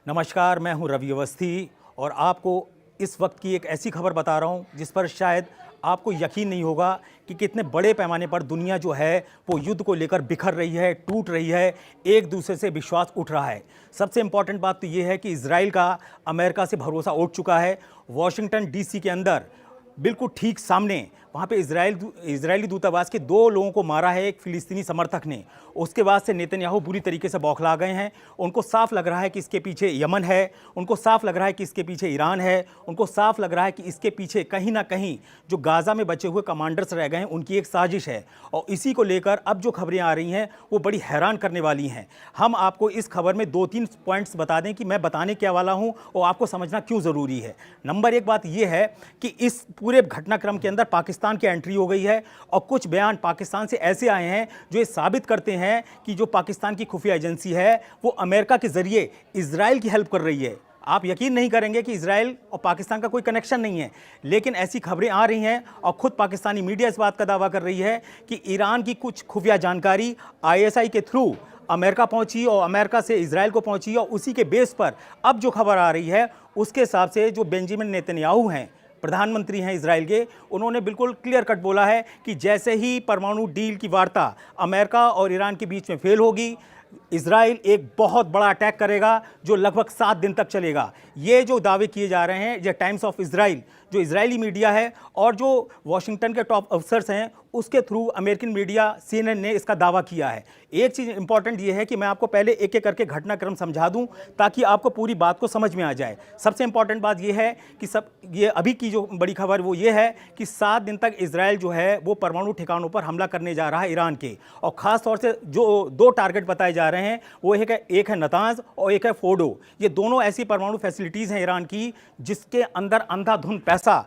नमस्कार, मैं हूं रवि अवस्थी और आपको इस वक्त की एक ऐसी खबर बता रहा हूं जिस पर शायद आपको यकीन नहीं होगा कि कितने बड़े पैमाने पर दुनिया जो है वो युद्ध को लेकर बिखर रही है, टूट रही है, एक दूसरे से विश्वास उठ रहा है। सबसे इंपॉर्टेंट बात तो ये है कि इजराइल का अमेरिका से भरोसा उठ चुका है। वॉशिंगटन डीसी के अंदर बिल्कुल ठीक सामने वहाँ पे इजरायली दूतावास के 2 लोगों को मारा है एक फिलिस्तीनी समर्थक ने। उसके बाद से नेतन्याहू बुरी तरीके से बौखला गए हैं। उनको साफ लग रहा है कि इसके पीछे यमन है, उनको साफ लग रहा है कि इसके पीछे ईरान है, उनको साफ लग रहा है कि इसके पीछे कहीं ना कहीं जो गाज़ा में बचे हुए कमांडर्स रह गए हैं उनकी एक साजिश है। और इसी को लेकर अब जो खबरें आ रही हैं वो बड़ी हैरान करने वाली हैं। हम आपको इस खबर में 2-3 पॉइंट्स बता दें कि मैं बताने क्या वाला हूँ और आपको समझना क्यों ज़रूरी है। नंबर 1 बात यह है कि इस पूरे घटनाक्रम के अंदर पाकिस्तान की एंट्री हो गई है और कुछ बयान पाकिस्तान से ऐसे आए हैं जो ये साबित करते हैं कि जो पाकिस्तान की खुफिया एजेंसी है वो अमेरिका के जरिए इजराइल की हेल्प कर रही है। आप यकीन नहीं करेंगे कि इजराइल और पाकिस्तान का कोई कनेक्शन नहीं है, लेकिन ऐसी खबरें आ रही हैं और खुद पाकिस्तानी मीडिया इस बात का दावा कर रही है कि ईरान की कुछ खुफिया जानकारी आईएसआई के थ्रू अमेरिका पहुंची और अमेरिका से इजराइल को पहुंची और उसी के बेस पर अब जो खबर आ रही है उसके हिसाब से जो बेंजामिन नेतन्याहू हैं, प्रधानमंत्री हैं इजराइल के, उन्होंने बिल्कुल क्लियर कट बोला है कि जैसे ही परमाणु डील की वार्ता अमेरिका और ईरान के बीच में फेल होगी, इजराइल एक बहुत बड़ा अटैक करेगा जो लगभग 7 दिन तक चलेगा। ये जो दावे किए जा रहे हैं, ये टाइम्स ऑफ इजराइल जो इजरायली मीडिया है और जो वॉशिंगटन के टॉप अफसर्स हैं उसके थ्रू अमेरिकन मीडिया सीएनएन ने इसका दावा किया है। एक चीज़ इंपॉर्टेंट ये है कि मैं आपको पहले एक एक करके घटनाक्रम समझा दूं ताकि आपको पूरी बात को समझ में आ जाए। सबसे इंपॉर्टेंट बात ये है कि ये अभी की जो बड़ी खबर वो ये है कि 7 दिन तक इजराइल जो है वो परमाणु ठिकानों पर हमला करने जा रहा है ईरान के। और ख़ास तौर से जो 2 टारगेट बताए जा रहे हैं वो एक है नतांज और एक है फोर्डो। ये दोनों ऐसी परमाणु फैसिलिटीज़ हैं ईरान की जिसके अंदर अंधाधुंध पैसा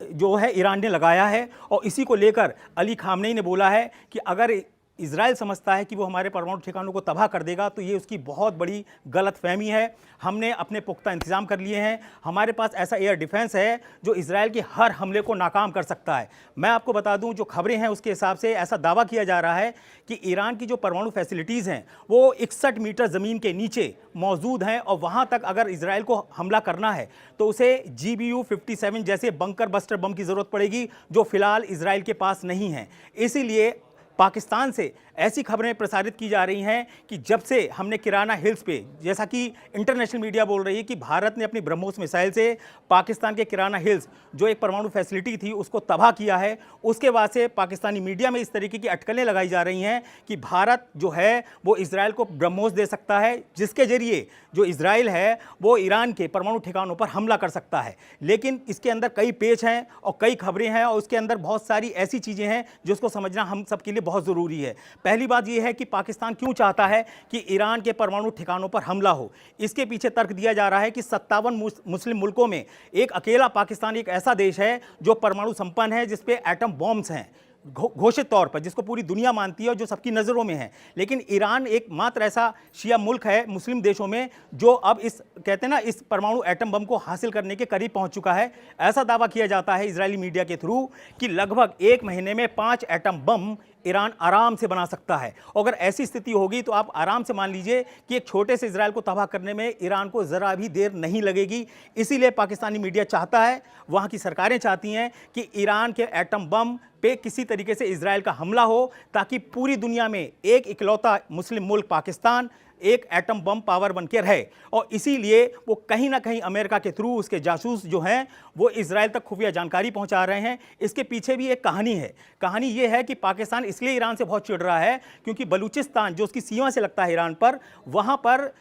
जो है ईरान ने लगाया है। और इसी को लेकर अली खामनेई ने बोला है कि अगर इजराइल समझता है कि वो हमारे परमाणु ठिकानों को तबाह कर देगा तो ये उसकी बहुत बड़ी गलतफहमी है। हमने अपने पुख्ता इंतजाम कर लिए हैं, हमारे पास ऐसा एयर डिफेंस है जो इजराइल के हर हमले को नाकाम कर सकता है। मैं आपको बता दूं जो खबरें हैं उसके हिसाब से ऐसा दावा किया जा रहा है कि ईरान की जो परमाणु फैसिलिटीज़ हैं वो 61 मीटर ज़मीन के नीचे मौजूद हैं और वहाँ तक अगर इजराइल को हमला करना है तो उसे GBU-57 जैसे बंकर बस्टर बम की ज़रूरत पड़ेगी जो फिलहाल इजराइल के पास नहीं है। इसीलिए पाकिस्तान से ऐसी खबरें प्रसारित की जा रही हैं कि जब से हमने किराना हिल्स पे, जैसा कि इंटरनेशनल मीडिया बोल रही है कि भारत ने अपनी ब्रह्मोस मिसाइल से पाकिस्तान के किराना हिल्स जो एक परमाणु फैसिलिटी थी उसको तबाह किया है, उसके बाद से पाकिस्तानी मीडिया में इस तरीके की अटकलें लगाई जा रही हैं कि भारत जो है वो इजराइल को ब्रह्मोस दे सकता है जिसके जरिए जो इजराइल है वो ईरान के परमाणु ठिकानों पर हमला कर सकता है। लेकिन इसके अंदर कई पेच हैं और कई खबरें हैं और उसके अंदर बहुत सारी ऐसी चीज़ें हैं जिसको समझना हम सबके लिए बहुत ज़रूरी है। पहली बात यह है कि पाकिस्तान क्यों चाहता है कि ईरान के परमाणु ठिकानों पर हमला हो। इसके पीछे तर्क दिया जा रहा है कि 57 मुस्लिम मुल्कों में एक अकेला पाकिस्तान एक ऐसा देश है जो परमाणु संपन्न है, जिस पे एटम बॉम्ब्स हैं घोषित तौर पर, जिसको पूरी दुनिया मानती है और जो सबकी नज़रों में है। लेकिन ईरान एकमात्र ऐसा शिया मुल्क है मुस्लिम देशों में जो अब इस कहते हैं ना इस परमाणु एटम बम को हासिल करने के करीब पहुंच चुका है। ऐसा दावा किया जाता है इजरायली मीडिया के थ्रू कि लगभग 1 महीने में 5 एटम बम ईरान आराम से बना सकता है। अगर ऐसी स्थिति होगी तो आप आराम से मान लीजिए कि एक छोटे से इजराइल को तबाह करने में ईरान को ज़रा भी देर नहीं लगेगी। इसीलिए पाकिस्तानी मीडिया चाहता है, वहाँ की सरकारें चाहती हैं कि ईरान के एटम बम पे किसी तरीके से इजराइल का हमला हो ताकि पूरी दुनिया में एक इकलौता मुस्लिम मुल्क पाकिस्तान एक एटम बम पावर बन के रहे। और इसीलिए वो कहीं ना कहीं अमेरिका के थ्रू उसके जासूस जो हैं वो इजराइल तक खुफिया जानकारी पहुंचा रहे हैं। इसके पीछे भी एक कहानी है। कहानी ये है कि पाकिस्तान इसलिए ईरान से बहुत चिढ़ रहा है क्योंकि बलूचिस्तान जो उसकी सीमा से लगता है ईरान पर, वहाँ पर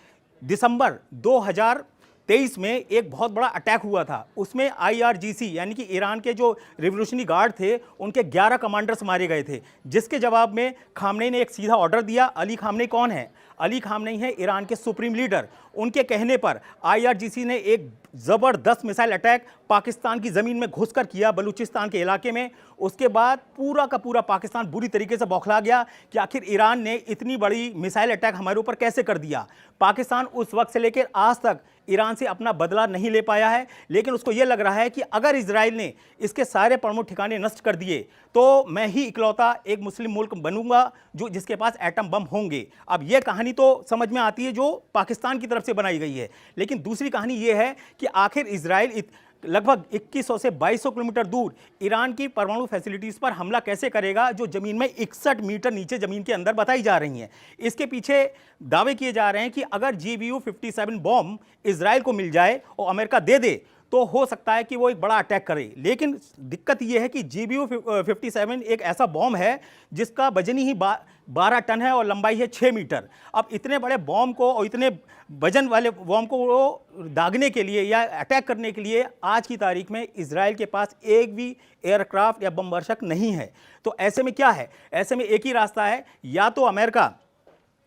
दिसंबर 2023 में एक बहुत बड़ा अटैक हुआ था। उसमें IRGC यानी कि ईरान के जो रिवोल्यूशनरी गार्ड थे उनके 11 कमांडर्स मारे गए थे, जिसके जवाब में खामनेई ने एक सीधा ऑर्डर दिया। अली खामनेई कौन है? अली खामनेई है ईरान के सुप्रीम लीडर। उनके कहने पर IRGC ने एक ज़बरदस्त मिसाइल अटैक पाकिस्तान की ज़मीन में घुसकर किया बलूचिस्तान के इलाके में। उसके बाद पूरा का पूरा पाकिस्तान बुरी तरीके से बौखला गया कि आखिर ईरान ने इतनी बड़ी मिसाइल अटैक हमारे ऊपर कैसे कर दिया। पाकिस्तान उस वक्त से लेकर आज तक ईरान से अपना बदला नहीं ले पाया है, लेकिन उसको यह लग रहा है कि अगर इजराइल ने इसके सारे परमाणु ठिकाने नष्ट कर दिए तो मैं ही इकलौता एक मुस्लिम मुल्क बनूंगा जो जिसके पास एटम बम होंगे। अब यह कहानी कहानी तो समझ में आती है जो पाकिस्तान की तरफ से बनाई गई है, लेकिन दूसरी कहानी ये है कि आखिर इजराइल लगभग 2100 से 2200 किलोमीटर दूर ईरान की परमाणु फैसिलिटीज़ पर हमला कैसे करेगा, जो ज़मीन में 61 मीटर नीचे ज़मीन के अंदर बताई जा रही हैं। इसके पीछे दावे किए जा रहे हैं कि अगर GBU-57 बॉम्ब इजराइल को मिल जाए और अमेरिका दे दे तो हो सकता है कि वो एक बड़ा अटैक करे। लेकिन दिक्कत ये है कि GBU-57 एक ऐसा बॉम्ब है जिसका वजन ही 12 टन है और लंबाई है 6 मीटर। अब इतने बड़े बॉम्ब को और इतने वजन वाले बॉम्ब को वो दागने के लिए या अटैक करने के लिए आज की तारीख में इजराइल के पास एक भी एयरक्राफ्ट या बम वर्षक नहीं है। तो ऐसे में क्या है, ऐसे में एक ही रास्ता है, या तो अमेरिका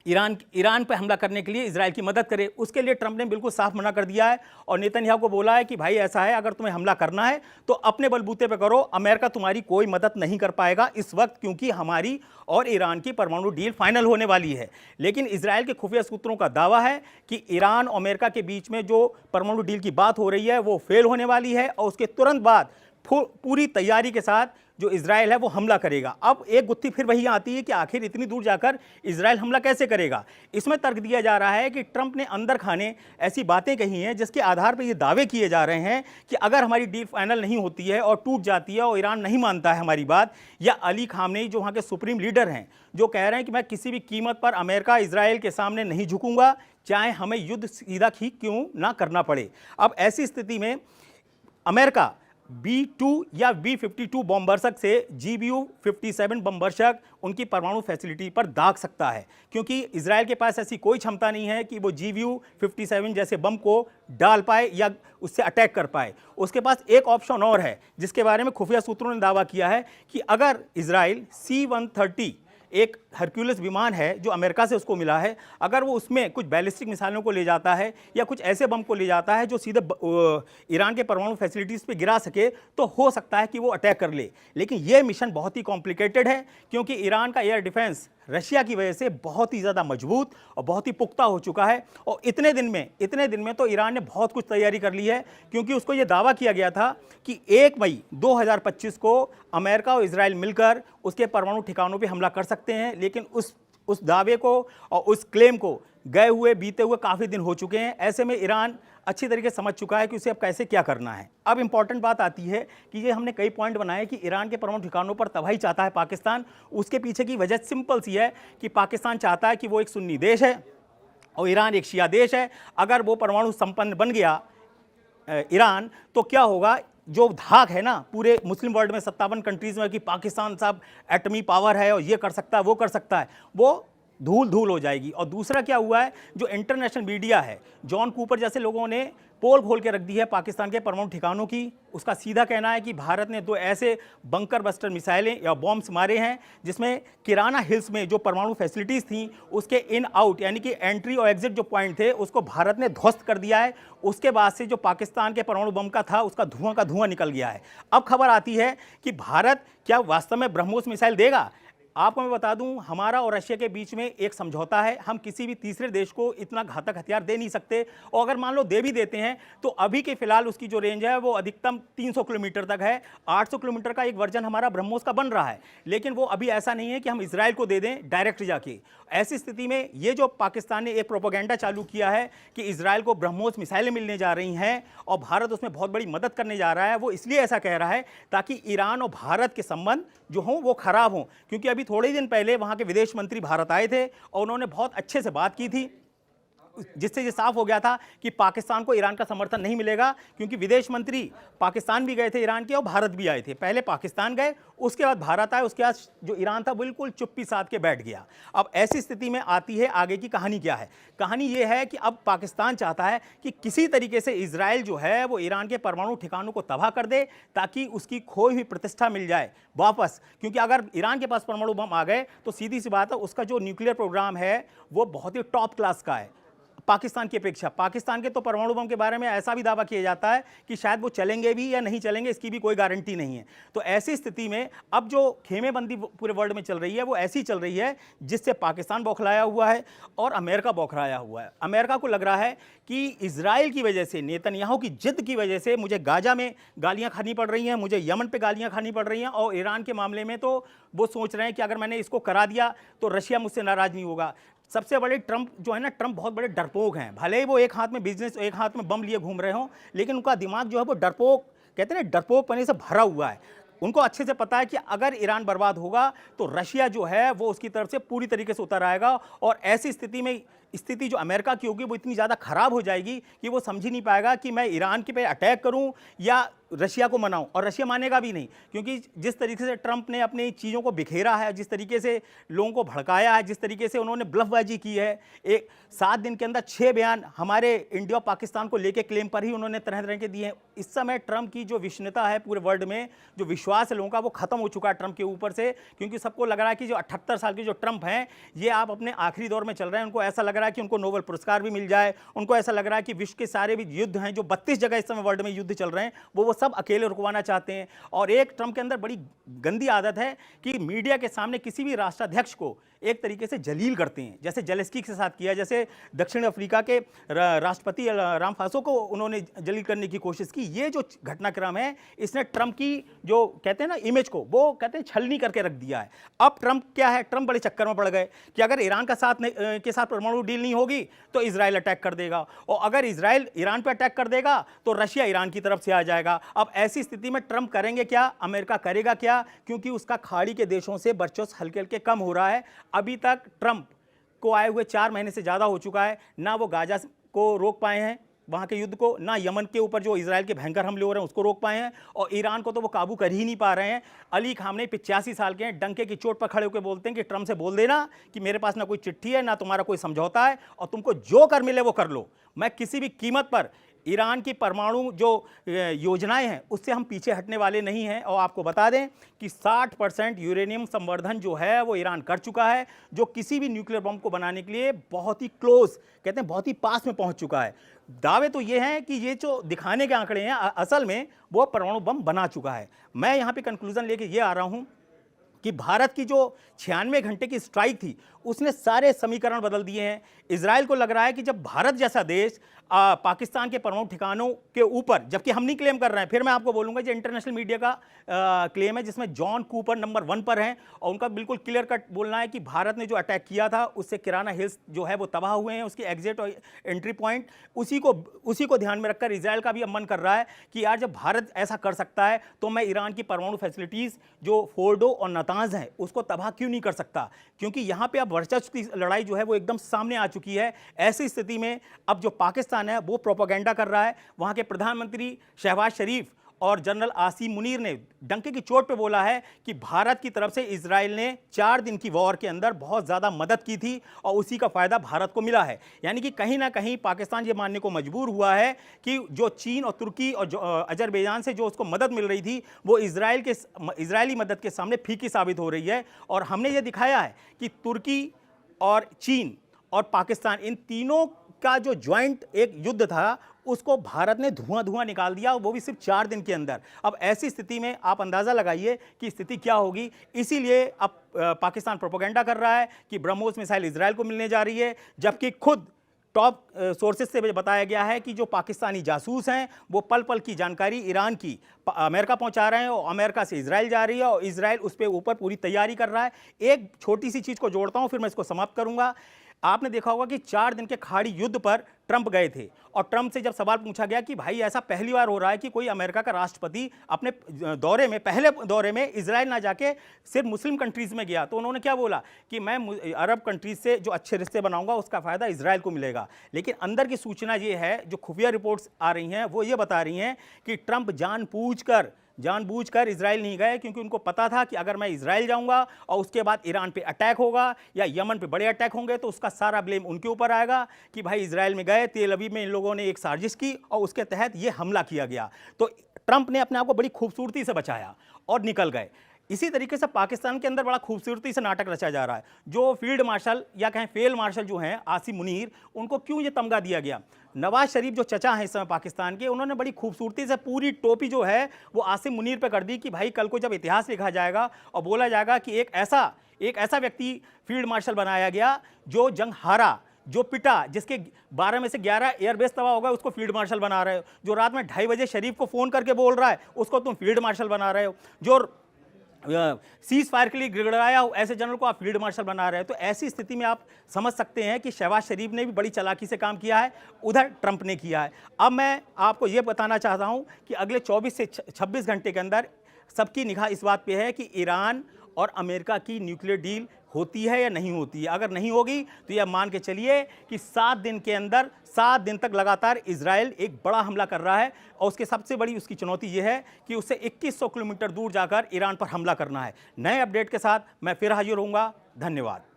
ईरान पर हमला करने के लिए इजराइल की मदद करे। उसके लिए ट्रंप ने बिल्कुल साफ मना कर दिया है और नेतन्याहू को बोला है कि भाई ऐसा है, अगर तुम्हें हमला करना है तो अपने बलबूते पे करो, अमेरिका तुम्हारी कोई मदद नहीं कर पाएगा इस वक्त, क्योंकि हमारी और ईरान की परमाणु डील फाइनल होने वाली है। लेकिन इजराइल के खुफिया सूत्रों का दावा है कि ईरान और अमेरिका के बीच में जो परमाणु डील की बात हो रही है वो फेल होने वाली है और उसके तुरंत बाद पूरी तैयारी के साथ जो इजराइल है वो हमला करेगा। अब एक गुत्थी फिर वही आती है कि आखिर इतनी दूर जाकर इजराइल हमला कैसे करेगा। इसमें तर्क दिया जा रहा है कि ट्रंप ने अंदर खाने ऐसी बातें कही हैं जिसके आधार पर ये दावे किए जा रहे हैं कि अगर हमारी डील फाइनल नहीं होती है और टूट जाती है और ईरान नहीं मानता है हमारी बात, या अली खामनेई जो वहाँ के सुप्रीम लीडर हैं जो कह रहे हैं कि मैं किसी भी कीमत पर अमेरिका इजराइल के सामने नहीं झुकूंगा, चाहे हमें युद्ध सीधा ही क्यों ना करना पड़े। अब ऐसी स्थिति में अमेरिका B-2 या B-52 बम वर्षक से GBU-57 बम वर्षक उनकी परमाणु फैसिलिटी पर दाग सकता है, क्योंकि इजराइल के पास ऐसी कोई क्षमता नहीं है कि वो GBU-57 जैसे बम को डाल पाए या उससे अटैक कर पाए। उसके पास एक ऑप्शन और है जिसके बारे में खुफिया सूत्रों ने दावा किया है कि अगर इजराइल C-130 एक हरक्यूलिस विमान है जो अमेरिका से उसको मिला है, अगर वो उसमें कुछ बैलिस्टिक मिसाइलों को ले जाता है या कुछ ऐसे बम को ले जाता है जो सीधे ईरान के परमाणु फैसिलिटीज़ पे गिरा सके, तो हो सकता है कि वो अटैक कर ले। लेकिन ये मिशन बहुत ही कॉम्प्लिकेटेड है, क्योंकि ईरान का एयर डिफेंस रशिया की वजह से बहुत ही ज़्यादा मजबूत और बहुत ही पुख्ता हो चुका है। और इतने दिन में तो ईरान ने बहुत कुछ तैयारी कर ली है, क्योंकि उसको ये दावा किया गया था कि 1 मई 2025 को अमेरिका और इजराइल मिलकर उसके परमाणु ठिकानों पे हमला कर सकते हैं। लेकिन उस दावे को और उस क्लेम को बीते हुए काफ़ी दिन हो चुके हैं। ऐसे में ईरान अच्छी तरीके से समझ चुका है कि उसे अब कैसे क्या करना है। अब इंपॉर्टेंट बात आती है कि ये हमने कई पॉइंट बनाए कि ईरान के परमाणु ठिकानों पर तबाही चाहता है पाकिस्तान। उसके पीछे की वजह सिंपल सी है कि पाकिस्तान चाहता है कि वो एक सुन्नी देश है और ईरान एक शिया देश है। अगर वो परमाणु संपन्न बन गया ईरान, तो क्या होगा, जो धाक है ना पूरे मुस्लिम वर्ल्ड में 57 कंट्रीज में कि पाकिस्तान साहब एटमी पावर है और ये कर सकता है वो कर सकता है, वो धूल हो जाएगी। और दूसरा क्या हुआ है, जो इंटरनेशनल मीडिया है, जॉन कूपर जैसे लोगों ने पोल खोल के रख दी है पाकिस्तान के परमाणु ठिकानों की। उसका सीधा कहना है कि भारत ने 2 ऐसे बंकर बस्टर मिसाइलें या बॉम्ब्स मारे हैं जिसमें किराना हिल्स में जो परमाणु फैसिलिटीज़ थी उसके इन आउट यानी कि एंट्री और एग्जिट जो पॉइंट थे उसको भारत ने ध्वस्त कर दिया है। उसके बाद से जो पाकिस्तान के परमाणु बम का था उसका धुआं निकल गया है। अब खबर आती है कि भारत क्या वास्तव में ब्रह्मोस मिसाइल देगा। आपको मैं बता दूं, हमारा और रशिया के बीच में एक समझौता है, हम किसी भी तीसरे देश को इतना घातक हथियार दे नहीं सकते। और अगर मान लो दे भी देते हैं तो अभी के फिलहाल उसकी जो रेंज है वो अधिकतम 300 किलोमीटर तक है। 800 किलोमीटर का एक वर्जन हमारा ब्रह्मोस का बन रहा है, लेकिन वो अभी ऐसा नहीं है कि हम इजराइल को दे दें डायरेक्ट जाके। ऐसी स्थिति में ये जो पाकिस्तान ने एक प्रोपेगेंडा चालू किया है कि इजराइल को ब्रह्मोस मिसाइलें मिलने जा रही हैं और भारत उसमें बहुत बड़ी मदद करने जा रहा है, वो इसलिए ऐसा कह रहा है ताकि ईरान और भारत के संबंध जो हों वो खराब हों। क्योंकि अभी थोड़े ही दिन पहले वहां के विदेश मंत्री भारत आए थे और उन्होंने बहुत अच्छे से बात की थी, जिससे ये साफ हो गया था कि पाकिस्तान को ईरान का समर्थन नहीं मिलेगा। क्योंकि विदेश मंत्री पाकिस्तान भी गए थे ईरान के और भारत भी आए थे। पहले पाकिस्तान गए, उसके बाद भारत आए, उसके बाद जो ईरान था बिल्कुल चुप्पी साध के बैठ गया। अब ऐसी स्थिति में आती है आगे की कहानी क्या है। कहानी ये है कि अब पाकिस्तान चाहता है कि किसी तरीके से इजराइल जो है वो ईरान के परमाणु ठिकानों को तबाह कर दे ताकि उसकी खोई हुई प्रतिष्ठा मिल जाए वापस। क्योंकि अगर ईरान के पास परमाणु बम आ गए तो सीधी सी बात है उसका जो न्यूक्लियर प्रोग्राम है वो बहुत ही टॉप क्लास का है पाकिस्तान की अपेक्षा। पाकिस्तान के तो परमाणु बम के बारे में ऐसा भी दावा किया जाता है कि शायद वो चलेंगे भी या नहीं चलेंगे, इसकी भी कोई गारंटी नहीं है। तो ऐसी स्थिति में अब जो खेमेबंदी पूरे वर्ल्ड में चल रही है वो ऐसी चल रही है जिससे पाकिस्तान बौखलाया हुआ है और अमेरिका बौखलाया हुआ है। अमेरिका को लग रहा है कि इजराइल की वजह से, नेतन्याहू की जिद की वजह से मुझे गाजा में गालियाँ खानी पड़ रही हैं, मुझे यमन पर गालियाँ खानी पड़ रही हैं, और ईरान के मामले में तो वो सोच रहे हैं कि अगर मैंने इसको करा दिया तो रशिया मुझसे नाराज़ नहीं होगा। सबसे बड़े ट्रंप जो है ना, ट्रंप बहुत बड़े डरपोक हैं। भले ही वो एक हाथ में बिजनेस, एक हाथ में बम लिए घूम रहे हों, लेकिन उनका दिमाग जो है वो डरपोक, कहते हैं ना, डरपोक पने से भरा हुआ है। उनको अच्छे से पता है कि अगर ईरान बर्बाद होगा तो रशिया जो है वो उसकी तरफ से पूरी तरीके से उतर आएगा, और ऐसी स्थिति में स्थिति जो अमेरिका की होगी वो इतनी ज़्यादा खराब हो जाएगी कि वो समझ ही नहीं पाएगा कि मैं ईरान के पे अटैक करूं या रशिया को मनाऊं। और रशिया मानेगा भी नहीं, क्योंकि जिस तरीके से ट्रंप ने अपनी चीज़ों को बिखेरा है, जिस तरीके से लोगों को भड़काया है, जिस तरीके से उन्होंने ब्लफबाजी की है, एक 7 दिन के अंदर 6 बयान हमारे इंडिया और पाकिस्तान को लेके क्लेम पर ही उन्होंने तरह तरह के दिए हैं। इस समय ट्रंप की जो विश्वसनीयता है पूरे वर्ल्ड में, जो विश्वास है लोगों का, वो खत्म हो चुका है ट्रंप के ऊपर से, क्योंकि सबको लग रहा है कि जो 78 साल के जो ट्रंप हैं ये आप अपने आखिरी दौर में चल रहे हैं। उनको ऐसा लग रहा है कि उनको नोबेल पुरस्कार भी मिल जाए, उनको ऐसा लग रहा है कि विश्व के सारे भी युद्ध हैं, जो 32 जगह इस समय वर्ल्ड में युद्ध चल रहे हैं, वो सब अकेले रुकवाना चाहते हैं। और एक ट्रंप के अंदर बड़ी गंदी आदत है कि मीडिया के सामने किसी भी राष्ट्राध्यक्ष को एक तरीके से जलील करते हैं, जैसे जेलेंस्की के साथ किया, जैसे दक्षिण अफ्रीका के राष्ट्रपति रामफासो को उन्होंने जलील करने की कोशिश की। ये जो घटनाक्रम है इसने ट्रंप की जो कहते हैं ना इमेज को, वो कहते हैं छलनी करके रख दिया है। अब ट्रंप क्या है, ट्रंप बड़े चक्कर में पड़ गए कि अगर ईरान का साथ के साथ परमाणु डील नहीं होगी तो इजराइल अटैक कर देगा, और अगर इजराइल ईरान पर अटैक कर देगा तो रशिया ईरान की तरफ से आ जाएगा। अब ऐसी स्थिति में ट्रंप करेंगे क्या, अमेरिका करेगा क्या, क्योंकि उसका खाड़ी के देशों से वर्चस्व हल्के हल्के कम हो रहा है। अभी तक ट्रंप को आए हुए 4 महीने से ज़्यादा हो चुका है, ना वो गाजा को रोक पाए हैं वहाँ के युद्ध को, ना यमन के ऊपर जो इजराइल के भयंकर हमले हो रहे हैं उसको रोक पाए हैं, और ईरान को तो वो काबू कर ही नहीं पा रहे हैं। अली खामनेई 85 साल के हैं, डंके की चोट पर खड़े होकर बोलते हैं कि ट्रंप से बोल देना कि मेरे पास ना कोई चिट्ठी है, ना तुम्हारा कोई समझौता है, और तुमको जो कर मिले वो कर लो, मैं किसी भी कीमत पर ईरान की परमाणु जो योजनाएं हैं उससे हम पीछे हटने वाले नहीं हैं। और आपको बता दें कि 60% यूरेनियम संवर्धन जो है वो ईरान कर चुका है, जो किसी भी न्यूक्लियर बम को बनाने के लिए बहुत ही क्लोज, कहते हैं बहुत ही पास में पहुंच चुका है। दावे तो ये हैं कि ये जो दिखाने के आंकड़े हैं असल में वो परमाणु बम बना चुका है। मैं यहाँ पे कंक्लूजन लेके ये आ रहा हूँ कि भारत की जो 96 घंटे की स्ट्राइक थी उसने सारे समीकरण बदल दिए हैं। इजराइल को लग रहा है कि जब भारत जैसा देश पाकिस्तान के परमाणु ठिकानों के ऊपर, जबकि हम नहीं क्लेम कर रहे हैं, फिर मैं आपको बोलूंगा जो इंटरनेशनल मीडिया का क्लेम है जिसमें जॉन कूपर नंबर 1 पर हैं, और उनका बिल्कुल क्लियर कट बोलना है कि भारत ने जो अटैक किया था उससे किराना हिल्स जो है वो तबाह हुए हैं, उसके एग्जिट और एंट्री पॉइंट, उसी को ध्यान में रखकर इजराइल का भी अब मन कर रहा है कि यार जब भारत ऐसा कर सकता है तो मैं ईरान की परमाणु फैसिलिटीज़ जो फोर्डो और नतांज हैं उसको तबाह क्यों नहीं कर सकता, क्योंकि यहाँ पे अब वर्चस्व की लड़ाई जो है वो एकदम सामने आ चुकी है। ऐसी स्थिति में अब जो पाकिस्तान है वो प्रोपेगेंडा कर रहा है। वहाँ के प्रधानमंत्री शहबाज शरीफ और जनरल आसिम मुनीर ने डंके की चोट पे बोला है कि भारत की तरफ से इजराइल ने 4 दिन की वॉर के अंदर बहुत ज़्यादा मदद की थी और उसी का फ़ायदा भारत को मिला है। यानी कि कहीं ना कहीं पाकिस्तान ये मानने को मजबूर हुआ है कि जो चीन और तुर्की और अजरबैजान से जो उसको मदद मिल रही थी वो इजरायली मदद के सामने फीकी साबित हो रही है। और हमने ये दिखाया है कि तुर्की और चीन और पाकिस्तान, इन तीनों का जो ज्वाइंट एक युद्ध था उसको भारत ने धुआं निकाल दिया, वो भी सिर्फ 4 दिन के अंदर। अब ऐसी स्थिति में आप अंदाज़ा लगाइए कि स्थिति क्या होगी। इसीलिए अब पाकिस्तान प्रोपेगेंडा कर रहा है कि ब्रह्मोस मिसाइल इजराइल को मिलने जा रही है, जबकि खुद टॉप सोर्सेज से बताया गया है कि जो पाकिस्तानी जासूस हैं वो पल पल की जानकारी ईरान की अमेरिका पहुंचा रहे हैं, और अमेरिका से इजराइल जा रही है और इजराइल उस पर ऊपर पूरी तैयारी कर रहा है। एक छोटी सी चीज़ को जोड़ता हूं फिर मैं इसको समाप्त करूंगा। आपने देखा होगा कि 4 दिन के खाड़ी युद्ध पर ट्रंप गए थे, और ट्रंप से जब सवाल पूछा गया कि भाई ऐसा पहली बार हो रहा है कि कोई अमेरिका का राष्ट्रपति अपने दौरे में, पहले दौरे में इजराइल ना जाके सिर्फ मुस्लिम कंट्रीज़ में गया, तो उन्होंने क्या बोला कि मैं अरब कंट्रीज से जो अच्छे रिश्ते बनाऊंगा उसका फ़ायदा इजराइल को मिलेगा। लेकिन अंदर की सूचना ये है, जो खुफिया रिपोर्ट्स आ रही हैं वो ये बता रही हैं कि ट्रंप जानबूझकर इजराइल नहीं गए, क्योंकि उनको पता था कि अगर मैं इजराइल जाऊंगा और उसके बाद ईरान पे अटैक होगा या यमन पे बड़े अटैक होंगे तो उसका सारा ब्लेम उनके ऊपर आएगा कि भाई इजराइल में गए, तेल अवीव में इन लोगों ने एक साजिश की और उसके तहत ये हमला किया गया। तो ट्रंप ने अपने आप को बड़ी खूबसूरती से बचाया और निकल गए। इसी तरीके से पाकिस्तान के अंदर बड़ा खूबसूरती से नाटक रचा जा रहा है। जो फील्ड मार्शल या कहें फेल मार्शल जो हैं आसिम मुनीर, उनको क्यों ये तमगा दिया गया। नवाज शरीफ जो चचा हैं इस समय पाकिस्तान के, उन्होंने बड़ी खूबसूरती से पूरी टोपी जो है वो आसिम मुनीर पे कर दी कि भाई कल को जब इतिहास लिखा जाएगा और बोला जाएगा कि एक ऐसा व्यक्ति फील्ड मार्शल बनाया गया जो जंग हारा, जो पिटा, जिसके 12 में से 11 एयरबेस तबाह होगा, उसको फील्ड मार्शल बना रहे हो। जो रात में 2:30 बजे शरीफ को फ़ोन करके बोल रहा है उसको तुम फील्ड मार्शल बना रहे हो। जो सीज फायर के लिए गिड़गिड़ाया ऐसे जनरल को आप फील्ड मार्शल बना रहे हैं। तो ऐसी स्थिति में आप समझ सकते हैं कि शहबाज शरीफ ने भी बड़ी चालाकी से काम किया है, उधर ट्रंप ने किया है। अब मैं आपको ये बताना चाहता हूं कि अगले 24 से 26 घंटे के अंदर सबकी निगाह इस बात पे है कि ईरान और अमेरिका की न्यूक्लियर डील होती है या नहीं होती है। अगर नहीं होगी तो यह मान के चलिए कि 7 दिन के अंदर 7 दिन तक लगातार इजराइल एक बड़ा हमला कर रहा है और उसके सबसे बड़ी उसकी चुनौती यह है कि उसे 2100 किलोमीटर दूर जाकर ईरान पर हमला करना है। नए अपडेट के साथ मैं फिर हाजिर होऊंगा। धन्यवाद।